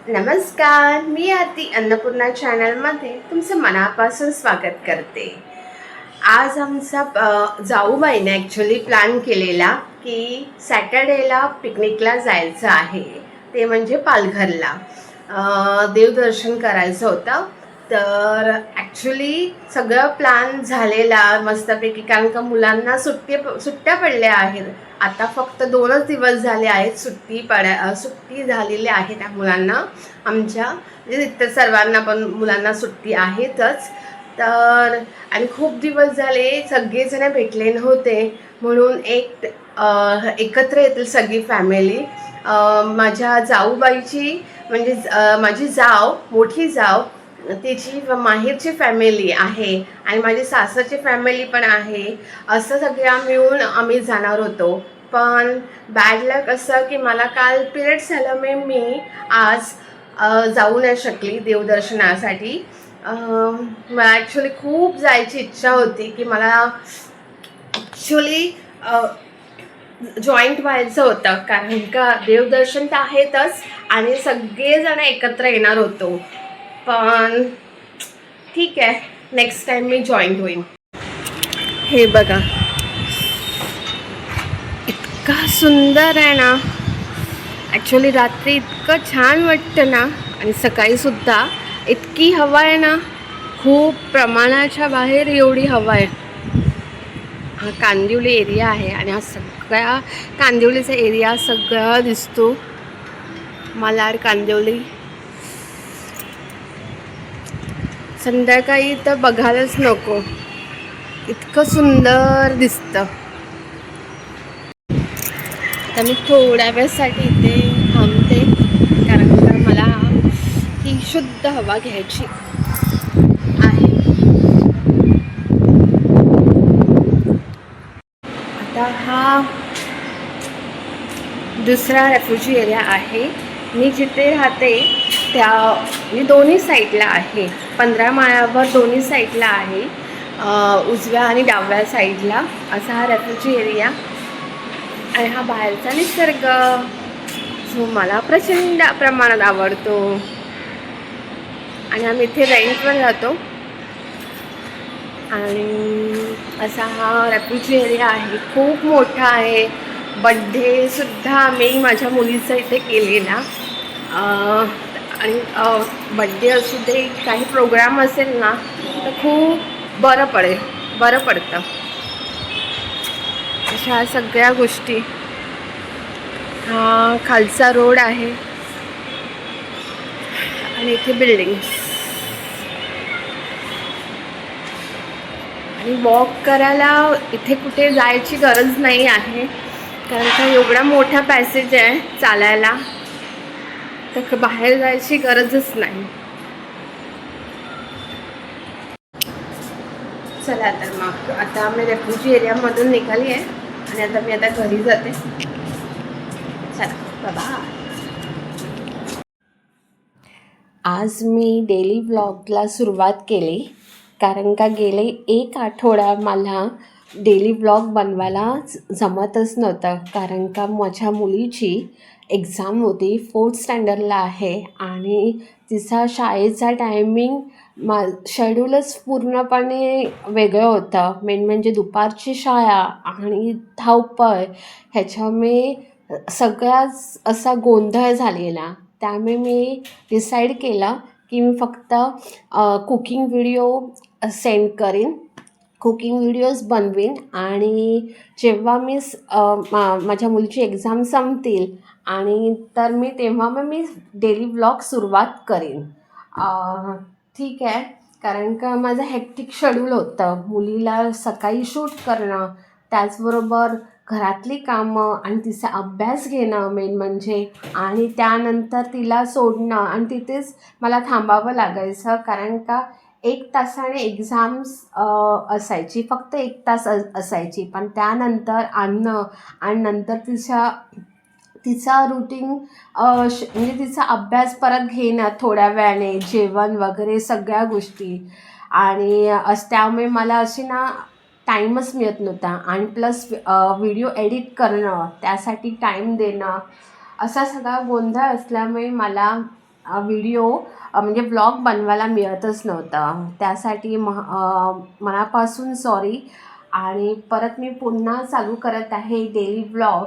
नमस्कार, मी आरती अन्नपूर्णा चॅनलमध्ये तुमचं मनापासून स्वागत करते. आज आमचा जाऊबाईने ॲक्च्युली प्लॅन केलेला की सॅटर्डेला पिकनिकला जायचं आहे, ते म्हणजे पालघरला. देवदर्शन करायचं होतं. तर ॲक्च्युली सगळं प्लॅन झालेला मस्तपैकी, कारण का मुलांना सुट्ट्या पडल्या आहेत. आता फक्त 2च दिवस झाले आहेत सुट्टी झालेली आहे त्या मुलांना. आमच्या म्हणजे इतर सर्वांना पण मुलांना सुट्टी आहेतच. तर आणि खूप दिवस झाले सगळेजण भेटले नव्हते, म्हणून एकत्र येतील सगळी फॅमिली. माझ्या जाऊबाईची म्हणजे माझी मोठी जाव, तिची माहेरची फॅमिली आहे आणि माझी सासरची फॅमिली पण आहे. असं सगळ्या मिळून आम्ही जाणार होतो. पण बॅड लक असं की मला काल पिरियड्स झाल्यामुळे मी आज जाऊ नाही शकली देवदर्शनासाठी. मला ॲक्च्युली खूप जायची इच्छा होती की मला ॲक्च्युली जॉईंट व्हायचं होतं, कारण का देवदर्शन तर आहेतच आणि सगळेजण एकत्र येणार होतो. पण ठीक आहे, नेक्स्ट टाइम मी जॉईंट होईन. हे बघा, इतका सुंदर आहे ना. ॲक्च्युली रात्री इतकं छान वाटतं ना, आणि सकाळीसुद्धा इतकी हवा आहे ना, खूप प्रमाणाच्या बाहेर एवढी हवा आहे. हा कांदिवली एरिया आहे आणि हा सगळ्या कांदिवलीचा एरिया सगळा दिसतो. मालाड कांदिवली संध्याकाळी तर बघायलाच नको, इतकं सुंदर दिसतं. आता मी थोड्या वेळासाठी इथे थांबते, कारण का मला ही शुद्ध हवा घ्यायची आहे. आता हा दुसरा रेफ्युजी एरिया आहे. मी जिथे राहते त्या मी दोन्ही साईडला आहे. 15 माळ्यावर दोन्ही साईडला आहे, उजव्या आणि डाव्या साईडला असा हा रेफ्युजी एरिया. आणि हा बाहेरचा निसर्ग जो मला प्रचंड प्रमाणात आवडतो. आणि आम्ही इथे रेंटवर राहतो. आणि असा हा रेफ्युजी एरिया आहे, खूप मोठा आहे. बड्डेसुद्धा आम्ही माझ्या मुलीचा इथे केलेला. आणि बड्डे असू दे, काही प्रोग्राम असेल ना, तर खूप बरं पडतं अशा सगळ्या गोष्टी. हा खालचा रोड आहे आणि इथे बिल्डिंग्स. आणि वॉक करायला इथे कुठे जायची गरज नाही आहे, कारण का एवढा मोठा पॅसेज आहे चालायला, तर बाहेर जायची गरजच नाही. चला तर मग आता मी रेफ्युजी एरियामधून निघाली आहे आणि आता मी घरी जाते. चला बाबा. आज मी डेली व्लॉगला सुरुवात केली, कारण का गेले 1 आठवडा मला डेली व्लॉग बनवायला जमतच नव्हतं, कारण का माझ्या मुलीची एक्झाम होती. 4th स्टँडर्डला आहे आणि तिचा शाळेचा टायमिंग शेड्यूलच पूर्णपणे वेगळं होतं. मेन म्हणजे दुपारची शाळा आणि धावपळ ह्याच्यामुळे सगळ्याच असा गोंधळ झालेला. त्यामुळे मी डिसाईड केलं की मी फक्त कुकिंग व्हिडिओ सेंड करीन, कुकिंग व्हिडिओज बनवीन. आणि जेव्हा मी माझ्या मुलीची एक्झाम संपतील आणि तर तेव्हा मग मी डेली व्लॉग सुरुवात करीन. ठीक आहे, कारण का माझं हेक्टिक शेड्यूल होतं. मुलीला सकाळी शूट करणं, त्याचबरोबर घरातली कामं आणि तिचा अभ्यास घेणं मेन म्हणजे, आणि त्यानंतर तिला सोडणं आणि तिथेच मला थांबावं लागायचं, कारण का 1 तासाने एक्झाम्स असायची, फक्त 1 तास असायची. पण त्यानंतर आणणं आणि नंतर तिचा रुटीन म्हणजे तिचा अभ्यास परत घेणं, थोड्या वेळाने जेवण वगैरे सगळ्या गोष्टी. आणि त्यामुळे मला अशी ना टाईमच मिळत नव्हता. आणि प्लस व्हिडिओ एडिट करणं, त्यासाठी टाईम देणं, असा सगळा गोंधळ असल्यामुळे मला व्हिडिओ म्हणजे ब्लॉग बनवायला मिळतच नव्हतं. त्यासाठी मनापासून सॉरी. आणि परत मी पुन्हा चालू करत आहे डेली ब्लॉग.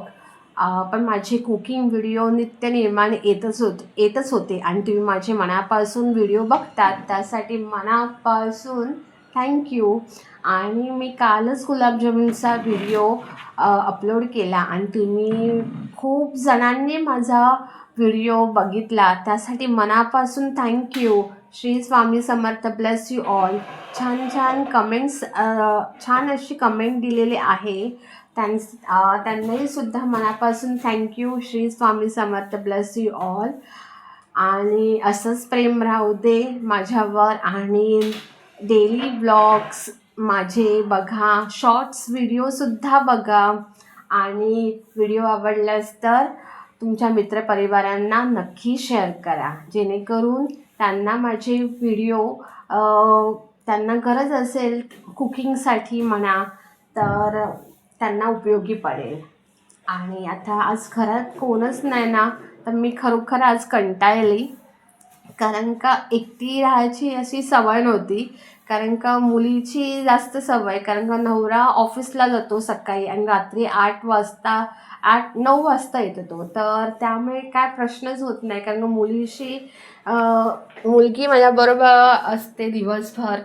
पण माझे कुकिंग व्हिडिओ नित्यनियमाने येतच होते आणि तुम्ही माझे मनापासून व्हिडिओ बघतात, त्यासाठी मनापासून थँक्यू. आणि मी कालच गुलाबजामुनचा व्हिडिओ अपलोड केला आणि तुम्ही खूप जणांनी माझा व्हिडिओ बघितला, त्यासाठी मनापासून thank you. Shri Swami Samarth, bless you all. छान छान कमेंट्स, छान अशी कमेंट दिलेली आहे. त्यांनाही सुद्धा मनापासून thank you. Shri Swami Samarth, bless you all. आणि असंच प्रेम राहू दे माझ्यावर. आणि डेली ब्लॉग्स माझे बघा, शॉर्ट्स व्हिडिओसुद्धा बघा. आणि व्हिडिओ आवडल्यास तर तुमच्या मित्रपरिवारांना नक्की शेअर करा, जेणेकरून त्यांना माझे व्हिडिओ त्यांना गरज असेल कुकिंगसाठी म्हणा तर त्यांना उपयोगी पडेल. आणि आता आज घरात कोणच नाही ना, तर मी खरोखर आज कंटाळली. कारण का एकटी राहायची अशी सवय नव्हती. कारण का मुलीची जास्त सवय, कारण का नवरा ऑफिसला जातो सकाळी आणि रात्री 8-9 वाजता येतो तो. तर त्यामुळे काय प्रश्नच होत नाही, कारण का मुलगी माझ्याबरोबर असते दिवसभर.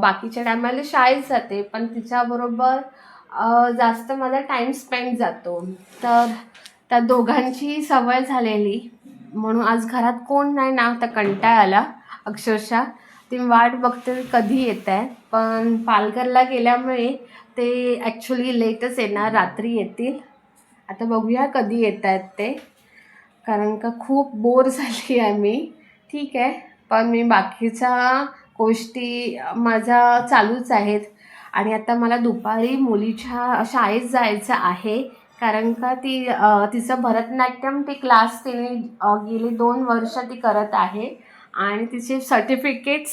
बाकीच्या टायमाला शाळेत जाते, पण तिच्याबरोबर जास्त माझा टाईम स्पेंड जातो. तर त्या दोघांची सवय झालेली, म्हणून आज घरात कोण नाही ना, तर कंटाळा आला अक्षरशः. ती वाट बघते कधी येत आहे, पण पालघरला गेल्यामुळे ते ॲक्च्युली लेटच येणार, रात्री येतील. आता बघूया कधी येत आहेत ते, कारण का खूप बोर झाली आहे मी. ठीक आहे, पण मी बाकीच्या गोष्टी माझा चालूच आहेत. आणि आता मला दुपारी मुलीच्या शाळेत जायचं आहे, कारण का तिचं भरतनाट्यम ते क्लास तिने गेली 2 वर्ष ती करत आहे आणि तिचे सर्टिफिकेट्स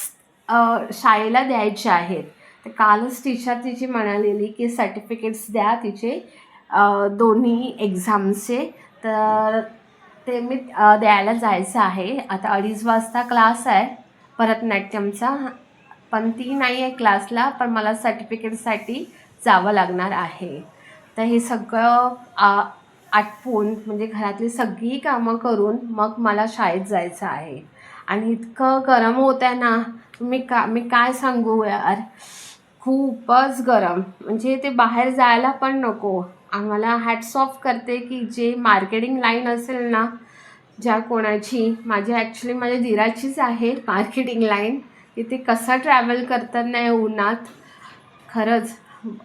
शाळेला द्यायचे आहेत. तर कालच टीचर तिची म्हणालेली की सर्टिफिकेट्स द्या तिचे दोन्ही एक्झामचे. तर ते मी द्यायला जायचं आहे. आता 2:30 वाजता क्लास आहे भरतनाट्यमचा, पण ती नाही आहे क्लासला, पण मला सर्टिफिकेटसाठी जावं लागणार आहे. तर हे सगळं आटपून म्हणजे घरातली सगळी कामं करून मग मला शाळेत जायचं आहे. आणि इतकं गरम होत आहे ना, मी काय सांगू यार, खूपच गरम. म्हणजे ते बाहेर जायला पण नको. आम्हाला हॅट्स ऑफ करते की जे मार्केटिंग लाईन असेल ना, ज्या कोणाची, माझ्या दिराचीच आहे मार्केटिंग लाईन, की ते कसं ट्रॅव्हल करतात नाही उन्हात खरंच.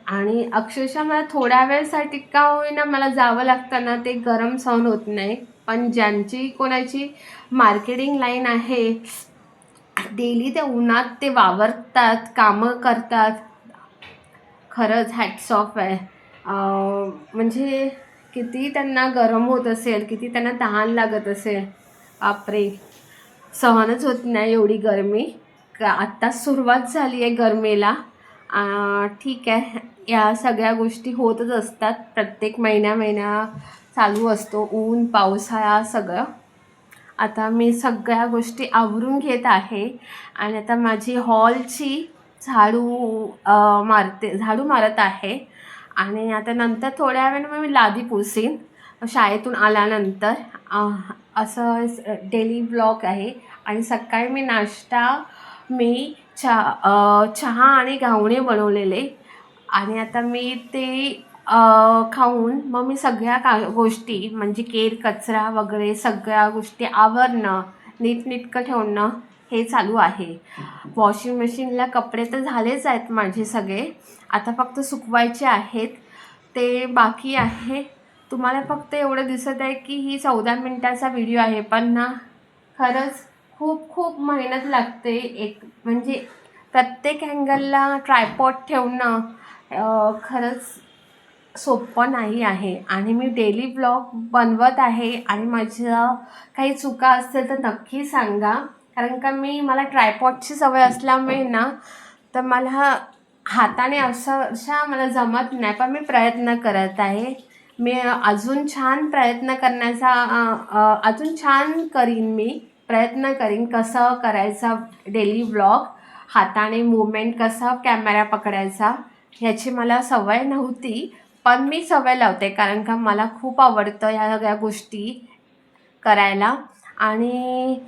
आणि अक्षरशः मला थोड्या वेळसाठी का होईना मला जावं लागतं ना, ते गरम सहन होत नाही. पण ज्यांची कोणाची मार्केटिंग लाईन आहे, डेली त्या उन्हात ते वावरतात, कामं करतात, खरंच हॅट्स ऑफ आहे. म्हणजे किती त्यांना गरम होत असेल, किती त्यांना तहान लागत असेल, बापरे, सहनच होत नाही एवढी गरमी. का आत्ताच सुरुवात झाली आहे गरमीला. ठीक आहे, या सगळ्या गोष्टी होतच असतात, प्रत्येक महिन्या चालू असतो, ऊन पावसाळा सगळं. आता मी सगळ्या गोष्टी आवरून घेत आहे आणि आता माझी हॉलची झाडू मारत आहे. आणि आता नंतर थोड्या वेळाने मी लादी पुसीन शाळेतून आल्यानंतर. असं डेली ब्लॉग आहे. आणि सकाळी मी चहा आणि घावणे बनवलेले आणि आता मी ते खाऊन मग मी सगळ्या गोष्टी म्हणजे केर कचरा वगैरे सगळ्या गोष्टी आवरणं, नीटनेटकं ठेवणं हे चालू आहे. वॉशिंग मशीनला कपडे तर झालेच आहेत माझे सगळे, आता फक्त सुकवायचे आहेत, ते बाकी आहे. तुम्हाला फक्त एवढं दिसत आहे की ही 14 मिनिटाचा व्हिडिओ आहे, पण ना खरंच खूप खूप मेहनत लागते. म्हणजे प्रत्येक अँगलला ट्रायपॉड ठेवणं खरंच सोपं नाही आहे. आणि मी डेली ब्लॉग बनवत आहे आणि माझ्या काही चुका असतील तर नक्की सांगा, कारण का मला ट्रायपॉडची सवय असल्यामुळे ना, तर मला हाताने अशा मला जमत नाही. पण मी प्रयत्न करत आहे. मी अजून छान प्रयत्न करण्याचा अजून छान करीन मी. प्रयत्न करीन कसं करायचा डेली व्लॉग, हाताने मूवमेंट कसा कॅमेरा पकडायचा ह्याची मला सवय नव्हती, पण मी सवय लावते कारण का मला खूप आवडतं ह्या सगळ्या गोष्टी करायला. आणि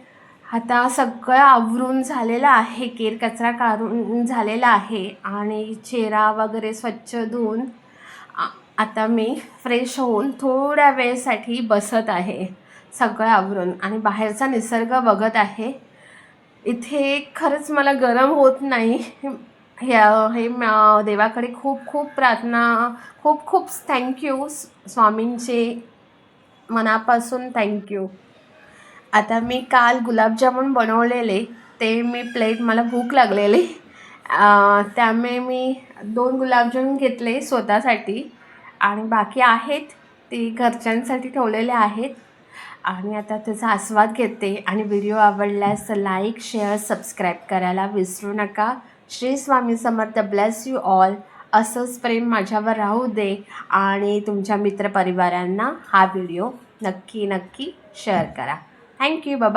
आता सगळं आवरून झालेलं आहे, केर कचरा काढून झालेला आहे आणि चेहरा वगैरे स्वच्छ धुवून आता मी फ्रेश होऊन थोड्या वेळेसाठी बसत आहे सगळं आवरून आणि बाहेरचा निसर्ग बघत आहे. इथे खरंच मला गरम होत नाही. हे देवाकडे खूप खूप प्रार्थना, खूप खूप थँक्यू स्वामींचे, मनापासून थँक्यू. आता मी काल गुलाबजामुन बनवलेले ते मी प्लेट, मला भूक लागलेली त्यामुळे मी 2 गुलाबजामुन घेतले स्वतःसाठी आणि बाकी आहेत ते घरच्यांसाठी ठेवलेले आहेत. आणि आता त्याचा आस्वाद घेते. आणि व्हिडिओ आवडल्यास लाईक, शेअर, सबस्क्राईब करायला विसरू नका. Shri Swami Samarth. Bless you all. असंच प्रेम माझ्यावर राहू दे आणि तुमच्या मित्रपरिवारांना हा व्हिडिओ नक्की नक्की शेअर करा. थँक्यू. बाय.